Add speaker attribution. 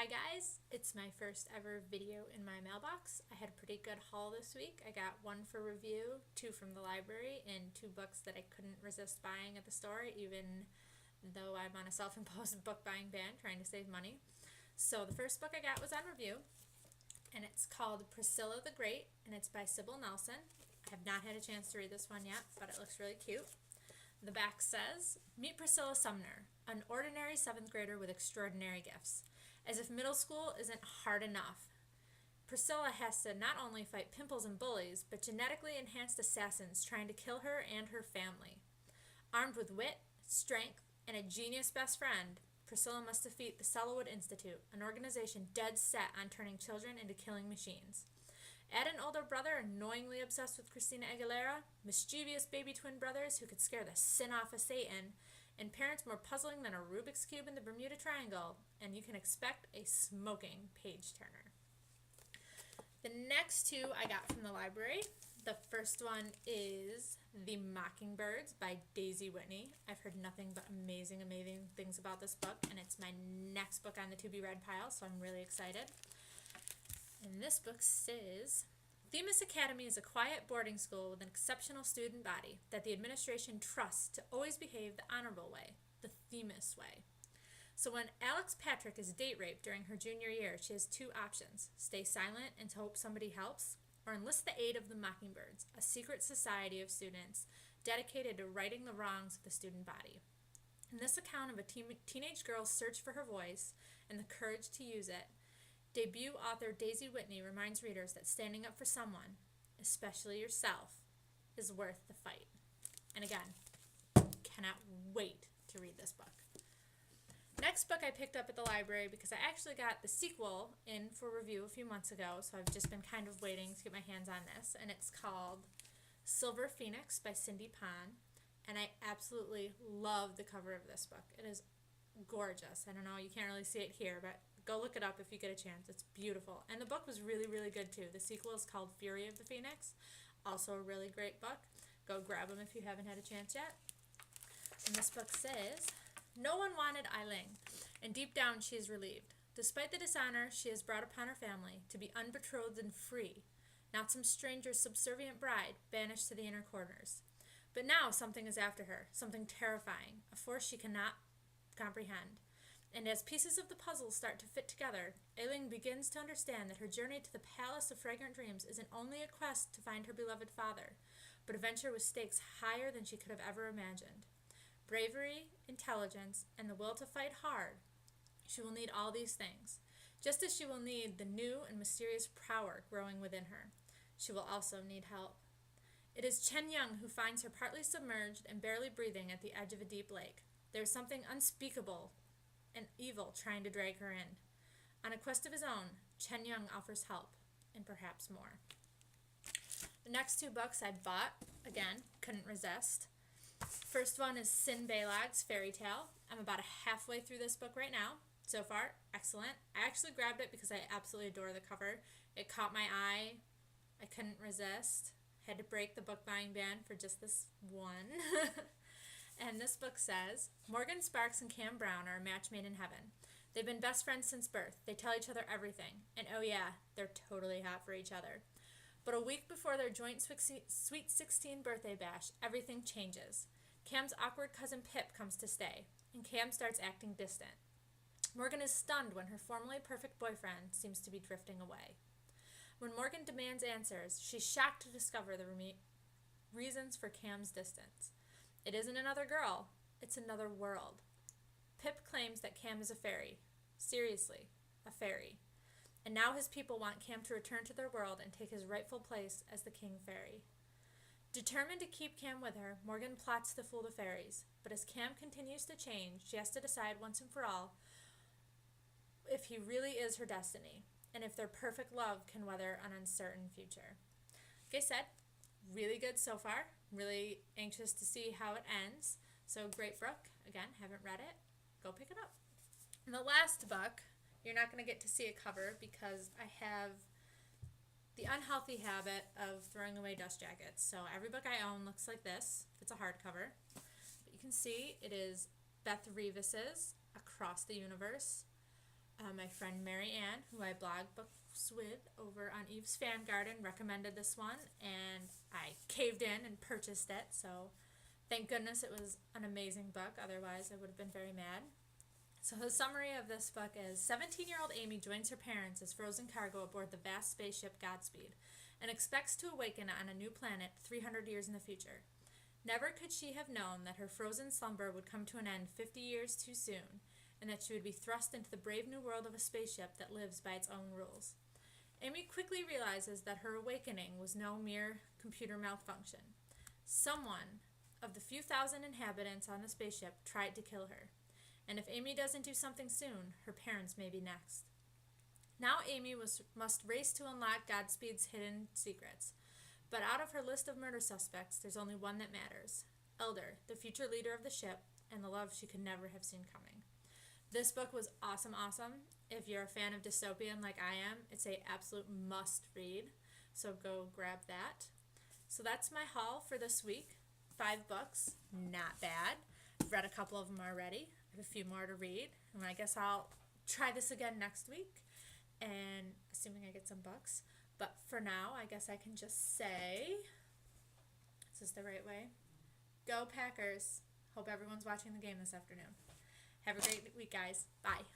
Speaker 1: Hi guys, it's my first ever video in my mailbox. I had a pretty good haul this week. I got one for review, two from the library, and two books that I couldn't resist buying at the store even though I'm on a self-imposed book buying ban trying to save money. So the first book I got was on review and it's called Priscilla the Great and it's by Sybil Nelson. I have not had a chance to read this one yet, but it looks really cute. The back says, "Meet Priscilla Sumner, an ordinary 7th grader with extraordinary gifts. As if middle school isn't hard enough, Priscilla has to not only fight pimples and bullies, but genetically enhanced assassins trying to kill her and her family. Armed with wit, strength, and a genius best friend, Priscilla must defeat the Sellowood Institute, an organization dead set on turning children into killing machines. Add an older brother annoyingly obsessed with Christina Aguilera, mischievous baby twin brothers who could scare the sin off of Satan, and parents more puzzling than a Rubik's Cube in the Bermuda Triangle, and you can expect a smoking page-turner." The next two I got from the library. The first one is The Mockingbirds by Daisy Whitney. I've heard nothing but amazing things about this book, and it's my next book on the to-be-read pile, so I'm really excited. And this book says, "Themis Academy is a quiet boarding school with an exceptional student body that the administration trusts to always behave the honorable way, the Themis way. So when Alex Patrick is date raped during her junior year, she has two options: stay silent and hope somebody helps, or enlist the aid of the Mockingbirds, a secret society of students dedicated to righting the wrongs of the student body. In this account of a teenage girl's search for her voice and the courage to use it, debut author Daisy Whitney reminds readers that standing up for someone, especially yourself, is worth the fight." And again, cannot wait to read this book. Next book I picked up at the library because I actually got the sequel in for review a few months ago, so I've just been kind of waiting to get my hands on this, and it's called Silver Phoenix by Cindy Pon, and I absolutely love the cover of this book. It is gorgeous. I don't know, you can't really see it here, but go look it up if you get a chance. It's beautiful. And the book was really, really good too. The sequel is called Fury of the Phoenix. Also a really great book. Go grab them if you haven't had a chance yet. And this book says, "No one wanted Eiling, and deep down she is relieved. Despite the dishonor she has brought upon her family, to be unbetrothed and free, not some stranger's subservient bride banished to the inner corners. But now something is after her, something terrifying, a force she cannot comprehend. And as pieces of the puzzle start to fit together, Ailing begins to understand that her journey to the Palace of Fragrant Dreams isn't only a quest to find her beloved father, but a venture with stakes higher than she could have ever imagined. Bravery, intelligence, and the will to fight hard. She will need all these things, just as she will need the new and mysterious power growing within her. She will also need help. It is Chen Young who finds her partly submerged and barely breathing at the edge of a deep lake. There is something unspeakable and evil trying to drag her in. On a quest of his own, Chen Young offers help, and perhaps more." The next two books I bought, again, couldn't resist. First one is Sin Balog's Fairy Tale. I'm about halfway through this book right now. So far, excellent. I actually grabbed it because I absolutely adore the cover. It caught my eye. I couldn't resist. Had to break the book buying ban for just this one. And this book says, "Morgan Sparks and Cam Brown are a match made in heaven. They've been best friends since birth. They tell each other everything. And oh yeah, they're totally hot for each other. But a week before their joint Sweet 16 birthday bash, everything changes. Cam's awkward cousin Pip comes to stay, and Cam starts acting distant. Morgan is stunned when her formerly perfect boyfriend seems to be drifting away. When Morgan demands answers, she's shocked to discover the reasons for Cam's distance. It isn't another girl, it's another world. Pip claims that Cam is a fairy. Seriously, a fairy. And now his people want Cam to return to their world and take his rightful place as the king fairy. Determined to keep Cam with her, Morgan plots to fool the fairies. But as Cam continues to change, she has to decide once and for all if he really is her destiny, and if their perfect love can weather an uncertain future." Like I said, really good so far. Really anxious to see how it ends. So great book. Again, haven't read it. Go pick it up. And the last book, you're not going to get to see a cover because I have the unhealthy habit of throwing away dust jackets. So every book I own looks like this. It's a hardcover. But you can see it is Beth Revis's Across the Universe. my friend Mary Ann, who I blog books with over on Eve's Fan Garden, recommended this one, and I caved in and purchased it. So thank goodness it was an amazing book. Otherwise, I would have been very mad. So the summary of this book is 17-year-old Amy joins her parents as frozen cargo aboard the vast spaceship Godspeed and expects to awaken on a new planet 300 years in the future. Never could she have known that her frozen slumber would come to an end 50 years too soon, and that she would be thrust into the brave new world of a spaceship that lives by its own rules. Amy quickly realizes that her awakening was no mere computer malfunction. Someone of the few thousand inhabitants on the spaceship tried to kill her, and if Amy doesn't do something soon, her parents may be next. Now Amy must race to unlock Godspeed's hidden secrets. But out of her list of murder suspects, there's only one that matters. Elder, the future leader of the ship, and the love she could never have seen coming. This book was awesome. If you're a fan of dystopian like I am, it's a absolute must read. So go grab that. So that's my haul for this week. 5 books, not bad. I've read a couple of them already. I have a few more to read. And I guess I'll try this again next week. And assuming I get some books. But for now, I guess I can just say, is this the right way? Go Packers. Hope everyone's watching the game this afternoon. Have a great week, guys. Bye.